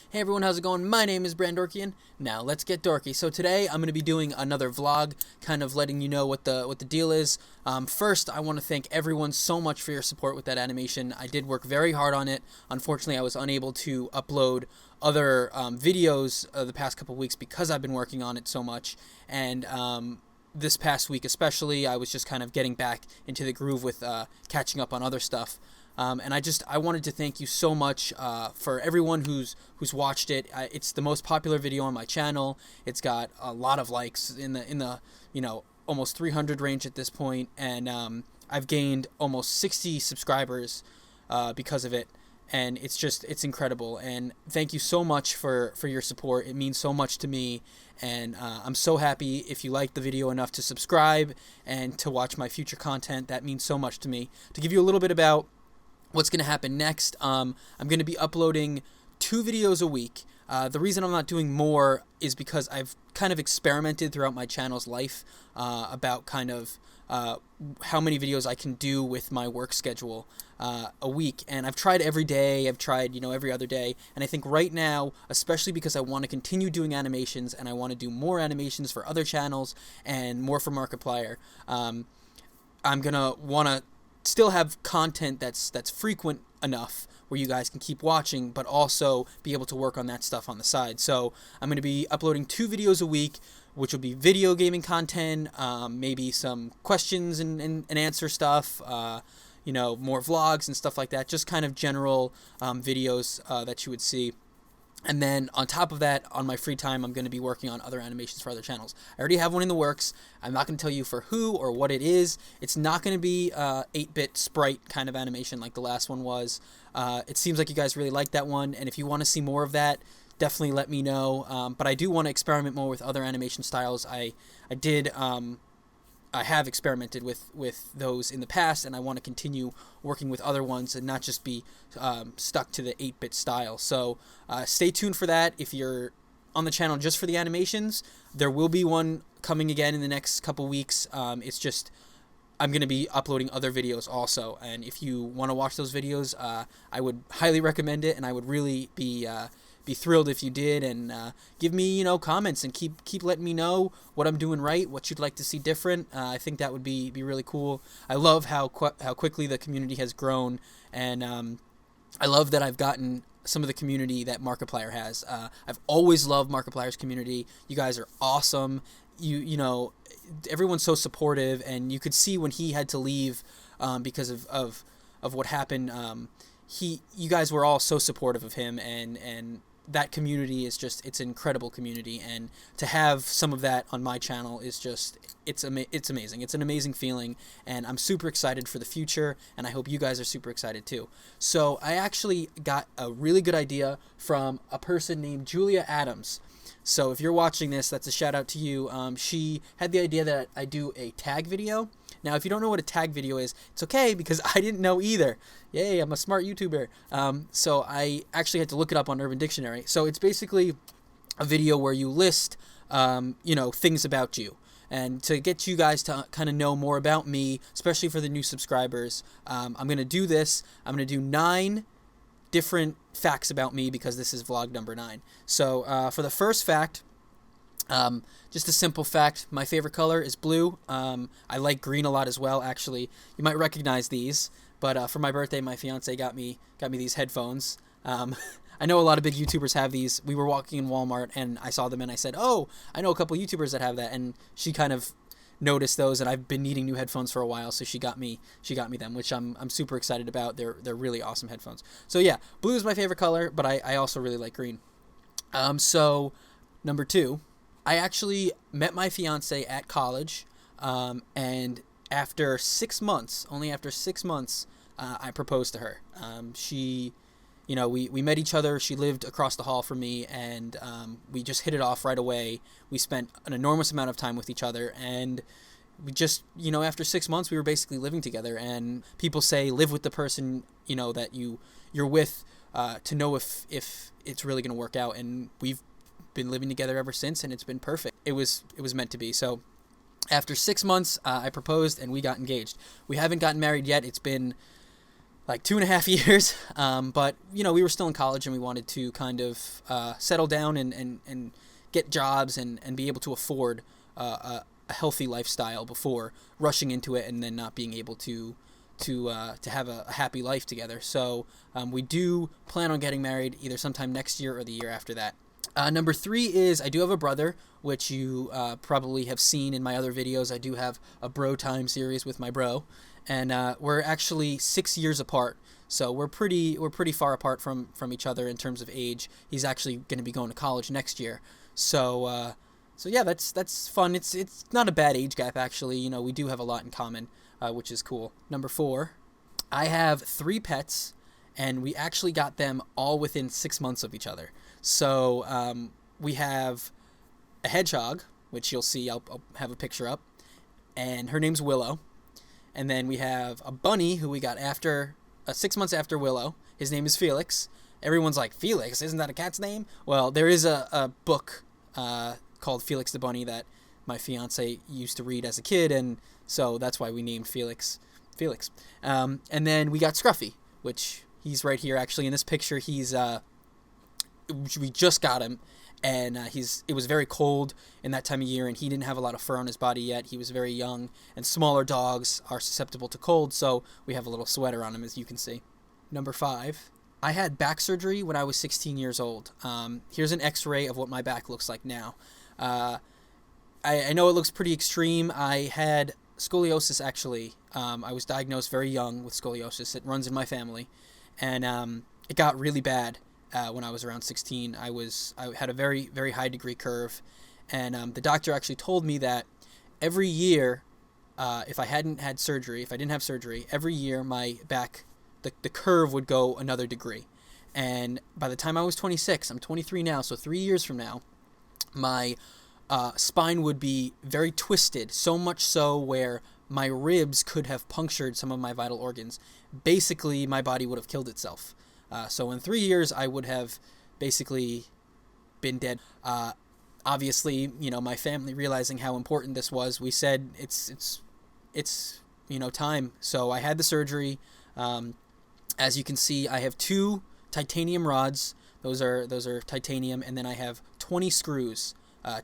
Hey everyone, how's it going? My name is Brandorkian. Now let's get dorky. So today I'm going to be doing another vlog, kind of letting you know what the deal is. First, I want to thank everyone so much for your support with that animation. I did work very hard on it. Unfortunately, I was unable to upload other videos the past couple weeks because I've been working on it so much. And this past week especially, I was just kind of getting back into the groove with catching up on other stuff. And I wanted to thank you so much for everyone who's watched it. It's the most popular video on my channel. It's got a lot of likes in the almost 300 range at this point, and I've gained almost 60 subscribers because of it. And it's incredible. And thank you so much for your support. It means so much to me. And I'm so happy if you liked the video enough to subscribe and to watch my future content. That means so much to me. To give you a little bit about what's going to happen next, I'm going to be uploading 2 videos a week. The reason I'm not doing more is because I've kind of experimented throughout my channel's life about kind of how many videos I can do with my work schedule a week. And I've tried every day, I've tried, every other day. And I think right now, especially because I want to continue doing animations and I want to do more animations for other channels and more for Markiplier, I'm going to want to still have content that's frequent enough where you guys can keep watching, but also be able to work on that stuff on the side. So I'm going to be uploading 2 videos a week, which will be video gaming content, maybe some questions and answer stuff, more vlogs and stuff like that, just kind of general videos that you would see. And then on top of that, on my free time, I'm going to be working on other animations for other channels. I already have one in the works. I'm not going to tell you for who or what it is. It's not going to be 8-bit sprite kind of animation like the last one was. It seems like you guys really like that one, and if you want to see more of that, definitely let me know. But I do want to experiment more with other animation styles. I have experimented with those in the past, and I want to continue working with other ones and not just be stuck to the 8-bit style. So stay tuned for that. If you're on the channel just for the animations, there will be one coming again in the next couple weeks. It's just I'm going to be uploading other videos also, and if you want to watch those videos, I would highly recommend it, and I would really be thrilled if you did, and give me comments and keep letting me know what I'm doing right, what you'd like to see different. I think that would be really cool. I love how quickly the community has grown, and I love that I've gotten some of the community that Markiplier has. I've always loved Markiplier's community. You guys are awesome. Everyone's so supportive, and you could see when he had to leave because of what happened. You guys were all so supportive of him, and that community is it's an incredible community, and to have some of that on my channel is it's amazing. It's an amazing feeling, and I'm super excited for the future, and I hope you guys are super excited too. So I actually got a really good idea from a person named Julia Adams. So if you're watching this, that's a shout out to you. She had the idea that I do a tag video. Now, if you don't know what a tag video is, it's okay, because I didn't know either. Yay, I'm a smart YouTuber. So I actually had to look it up on Urban Dictionary. So it's basically a video where you list, things about you. And to get you guys to kind of know more about me, especially for the new subscribers, I'm going to do this. I'm going to do 9 different facts about me, because this is vlog number 9. So for the first fact, just a simple fact, my favorite color is blue. I like green a lot as well, actually. You might recognize these, but for my birthday, my fiance got me these headphones. I know a lot of big YouTubers have these. We were walking in Walmart, and I saw them, and I said, oh, I know a couple YouTubers that have that, and she kind of noticed those, and I've been needing new headphones for a while, so she got me them, which I'm super excited about. They're really awesome headphones. So yeah, blue is my favorite color, but I also really like green. So number 2, I actually met my fiance at college, and after 6 months, I proposed to her. We met each other. She lived across the hall from me, and we just hit it off right away. We spent an enormous amount of time with each other, and we just, after 6 months, we were basically living together. And people say live with the person, that you're with, to know if it's really going to work out. And we've been living together ever since, and it's been perfect. It was meant to be. So after 6 months, I proposed, and we got engaged. We haven't gotten married yet. It's been like 2.5 years. But we were still in college and we wanted to kind of settle down and get jobs and be able to afford a healthy lifestyle before rushing into it and then not being able to have a happy life together. So we do plan on getting married either sometime next year or the year after that. Number 3 is I do have a brother, which you probably have seen in my other videos. I do have a bro time series with my bro, and we're actually 6 years apart. So we're pretty far apart from each other in terms of age. He's actually going to be going to college next year. So yeah, that's fun. It's not a bad age gap actually. We do have a lot in common, which is cool. Number 4, I have 3 pets, and we actually got them all within 6 months of each other. So we have a hedgehog, which you'll see. I'll have a picture up, and her name's Willow. And then we have a bunny who we got after 6 months after Willow. His name is Felix. Everyone's like, Felix, isn't that a cat's name? Well, there is a book called Felix the Bunny that my fiance used to read as a kid, and so that's why we named Felix. And then we got Scruffy, which he's right here actually in this picture. We just got him, and it was very cold in that time of year, and he didn't have a lot of fur on his body yet. He was very young, and smaller dogs are susceptible to cold, so we have a little sweater on him, as you can see. Number 5, I had back surgery when I was 16 years old. Here's an x-ray of what my back looks like now. I know it looks pretty extreme. I had scoliosis actually. I was diagnosed very young with scoliosis. It runs in my family, and it got really bad. When I was around 16, I had a very, very high degree curve, and the doctor actually told me that every year, if I didn't have surgery, every year my back, the curve would go another degree. And by the time I was 26, I'm 23 now, so 3 years from now, my spine would be very twisted, so much so where my ribs could have punctured some of my vital organs. Basically, my body would have killed itself. So in 3 years, I would have basically been dead. Obviously, my family realizing how important this was, we said it's time. So I had the surgery. As you can see, I have 2 titanium rods. Those are titanium, and then I have 20 screws,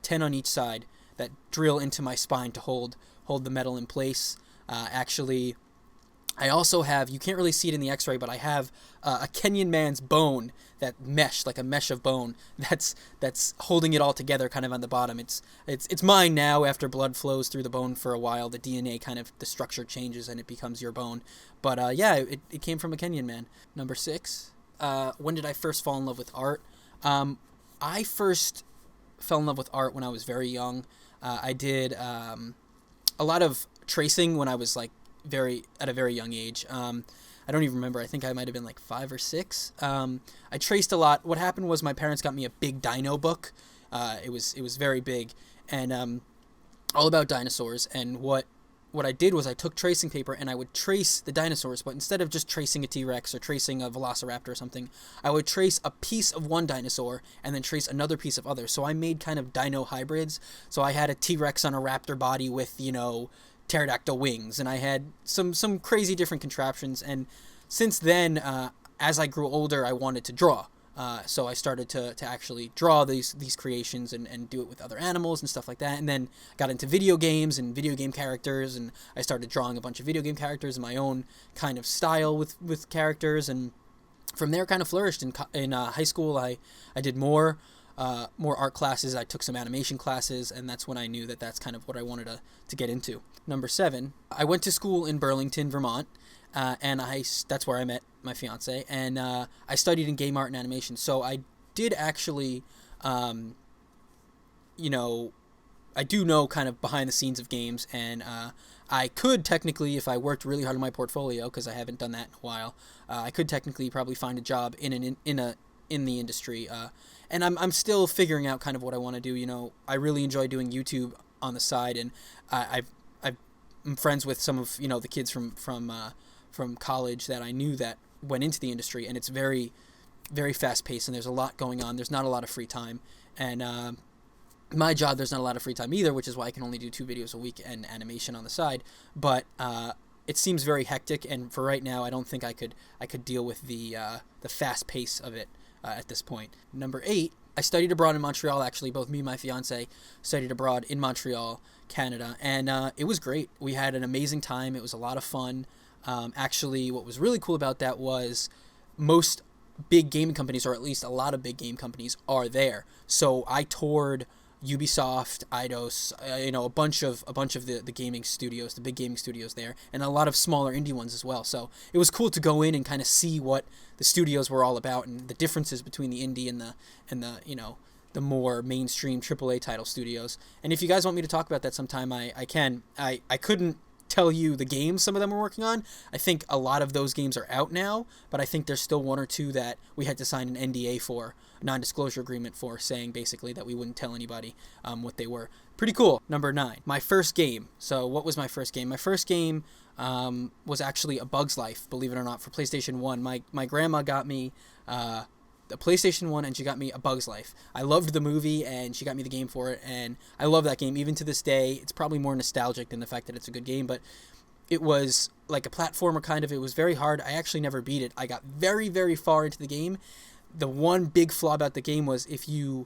10 on each side, that drill into my spine to hold the metal in place. Actually, I also have, you can't really see it in the x-ray, but I have a Kenyan man's bone, that mesh, like a mesh of bone, that's holding it all together kind of on the bottom. It's mine now. After blood flows through the bone for a while, the DNA the structure changes and it becomes your bone. But yeah, it came from a Kenyan man. Number 6, when did I first fall in love with art? I first fell in love with art when I was very young. I did a lot of tracing when I was at a very young age. I don't even remember. I think I might have been like 5 or 6. I traced a lot. What happened was my parents got me a big dino book. It was very big, and all about dinosaurs. And what I did was I took tracing paper and I would trace the dinosaurs, but instead of just tracing a T-Rex or tracing a Velociraptor or something, I would trace a piece of one dinosaur and then trace another piece of other. So I made kind of dino hybrids. So I had a T-Rex on a raptor body with, pterodactyl wings, and I had some crazy different contraptions. And since then, as I grew older, I wanted to draw. So I started to actually draw these creations and do it with other animals and stuff like that. And then got into video games and video game characters, and I started drawing a bunch of video game characters in my own kind of style with characters. And from there, kind of flourished. In high school, I did more art classes. I took some animation classes, and that's when I knew that that's kind of what I wanted to get into. Number 7, I went to school in Burlington, Vermont, and that's where I met my fiance, and I studied in game art and animation. So I did actually, I do know kind of behind the scenes of games, and I could technically, if I worked really hard on my portfolio, because I haven't done that in a while, I could technically probably find a job in the industry. And I'm still figuring out kind of what I want to do. I really enjoy doing YouTube on the side, and I'm friends with some of the kids from college that I knew that went into the industry, and it's very, very fast paced, and there's a lot going on. There's not a lot of free time, and my job, there's not a lot of free time either, which is why I can only do 2 videos a week and animation on the side. But it seems very hectic, and for right now, I don't think I could deal with the fast pace of it at this point. Number 8, I studied abroad in Montreal. Actually, both me and my fiance studied abroad in Montreal, Canada, and it was great. We had an amazing time. It was a lot of fun. Actually, what was really cool about that was most big gaming companies, or at least a lot of big game companies, are there. So I toured Ubisoft, Eidos, a bunch of the gaming studios, the big gaming studios there, and a lot of smaller indie ones as well. So it was cool to go in and kind of see what the studios were all about and the differences between the indie and the more mainstream AAA title studios. And if you guys want me to talk about that sometime, I can. I couldn't tell you the games some of them were working on. I think a lot of those games are out now, but I think there's still one or two that we had to sign an NDA for, non-disclosure agreement for, saying basically that we wouldn't tell anybody what they were. Pretty cool. Number 9, my first game. So what was my first game? My first game was actually A Bug's Life, believe it or not, for PlayStation 1. My grandma got me the PlayStation 1, and she got me A Bug's Life. I loved the movie, and she got me the game for it, and I love that game even to this day. It's probably more nostalgic than the fact that it's a good game, but it was like a platformer kind of. It was very hard. I actually never beat it. I got very, very far into the game. The one big flaw about the game was if you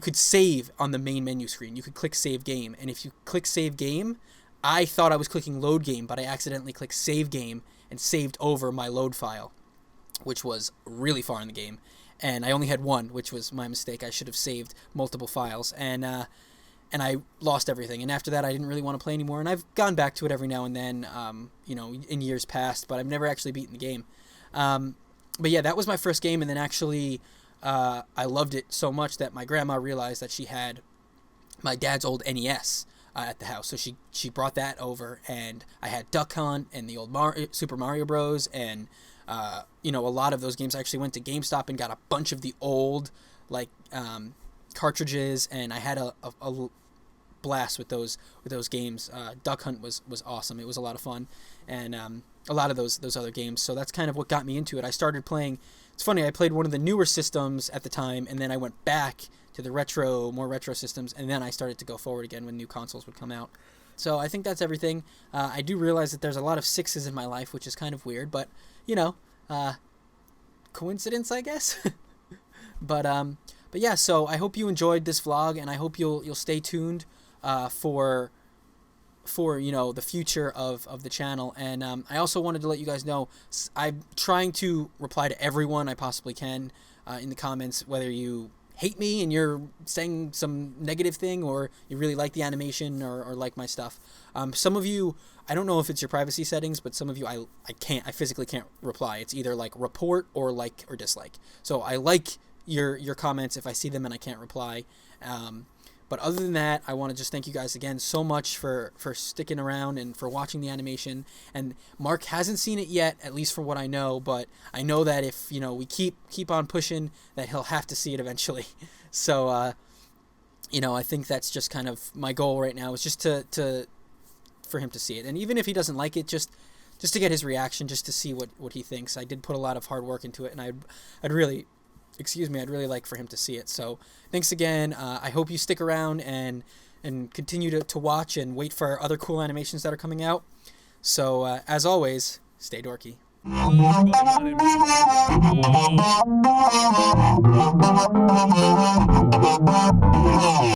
could save on the main menu screen. You could click Save Game, and if you click Save Game, I thought I was clicking Load Game, but I accidentally clicked Save Game and saved over my load file, which was really far in the game, and I only had one, which was my mistake. I should have saved multiple files, and I lost everything. And after that, I didn't really want to play anymore, and I've gone back to it every now and then, in years past, but I've never actually beaten the game. But yeah, that was my first game, and then actually I loved it so much that my grandma realized that she had my dad's old NES at the house, so she brought that over, and I had Duck Hunt and the old Super Mario Bros. And a lot of those games. I actually went to GameStop and got a bunch of the old cartridges, and I had a blast with those games. Duck Hunt was awesome. It was a lot of fun, and a lot of those other games. So that's kind of what got me into it. I started playing. It's funny. I played one of the newer systems at the time, and then I went back to the more retro systems, and then I started to go forward again when new consoles would come out. So I think that's everything. I do realize that there's a lot of 6s in my life, which is kind of weird, but coincidence, I guess. but yeah. So I hope you enjoyed this vlog, and I hope you'll stay tuned for the future of the channel. And I also wanted to let you guys know I'm trying to reply to everyone I possibly can in the comments, whether you hate me and you're saying some negative thing, or you really like the animation or like my stuff. Some of you, I don't know if it's your privacy settings, but some of you I physically can't reply. It's either like report or like or dislike. So I like your comments if I see them and I can't reply. But other than that, I want to just thank you guys again so much for sticking around and for watching the animation. And Mark hasn't seen it yet, at least from what I know, but I know that if we keep on pushing, that he'll have to see it eventually. So I think that's just kind of my goal right now, is just for him to see it. And even if he doesn't like it, just to get his reaction, just to see what he thinks. I did put a lot of hard work into it, and I'd really like for him to see it. So thanks again. I hope you stick around and continue to watch and wait for other cool animations that are coming out. So as always, stay dorky.